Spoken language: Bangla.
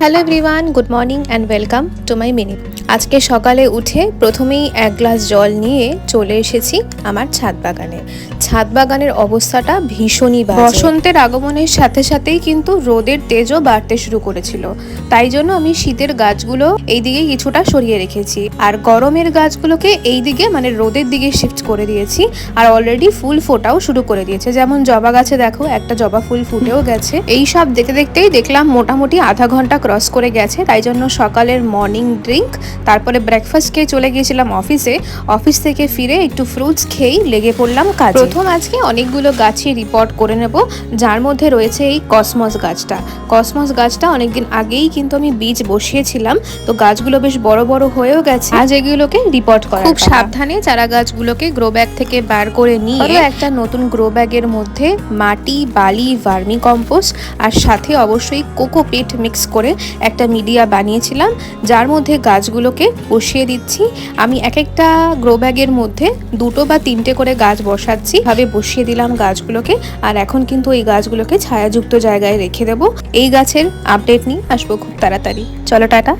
Hello everyone, good morning and welcome to my mini. আজকে সকালে উঠে প্রথমেই এক গ্লাস জল নিয়ে চলে এসেছি আমার ছাদ বাগানে। ছাদ বাগানের অবস্থাটা ভীষণই বাজে। বসন্তের আগমনের সাথে সাথেই কিন্তু রোদের তেজও বাড়তে শুরু করেছিল, তাই জন্য আমি শীতের গাছগুলো এইদিকে কিছুটা সরিয়ে রেখেছি আর গরমের গাছগুলোকে এইদিকে মানে রোদের দিকে শিফট করে দিয়েছি। আর অলরেডি ফুল ফোটাও শুরু করে দিয়েছে, যেমন জবা গাছে দেখো একটা জবা ফুল ফুটেও গেছে। এই সব দেখতে দেখতেই দেখলাম মোটামুটি আধা ঘন্টা ক্রস করে গেছে, তাই জন্য সকালের মর্নিং ড্রিঙ্ক, তারপরে ব্রেকফাস্ট খেয়ে চলে গিয়েছিলাম অফিসে। অফিস থেকে ফিরে একটু ফ্রুটস খেয়েই লেগে পড়লাম কাজে। প্রথম আজকে অনেকগুলো গাছই রিপোর্ট করে নেব, যার মধ্যে রয়েছে এই কসমস গাছটা। কসমস গাছটা অনেকদিন আগেই কিন্তু আমি বীজ বসিয়েছিলাম, তো গাছগুলো বেশ বড় বড় হয়েও গেছে। আজ এগুলোকে রিপোর্ট করা। খুব সাবধানে চারা গাছগুলোকে গ্রো ব্যাগ থেকে বার করে নিয়ে একটা নতুন গ্রো ব্যাগের মধ্যে মাটি, বালি, ভার্মি কম্পোস্ট আর সাথে অবশ্যই কোকোপিট মিক্স করে একটা মিডিয়া বানিয়েছিলাম, যার মধ্যে গাছগুলোকে বসিয়ে দিচ্ছি। আমি এক একটা গ্রো ব্যাগের মধ্যে 2 বা 3টে করে গাছ বসাচ্ছি, ভাবে বসিয়ে দিলাম গাছগুলোকে। আর এখন কিন্তু এই গাছগুলোকে ছায়াযুক্ত জায়গায় রেখে দেবো। এই গাছের আপডেট নিয়ে আসবো খুব তাড়াতাড়ি। চলো টাটা।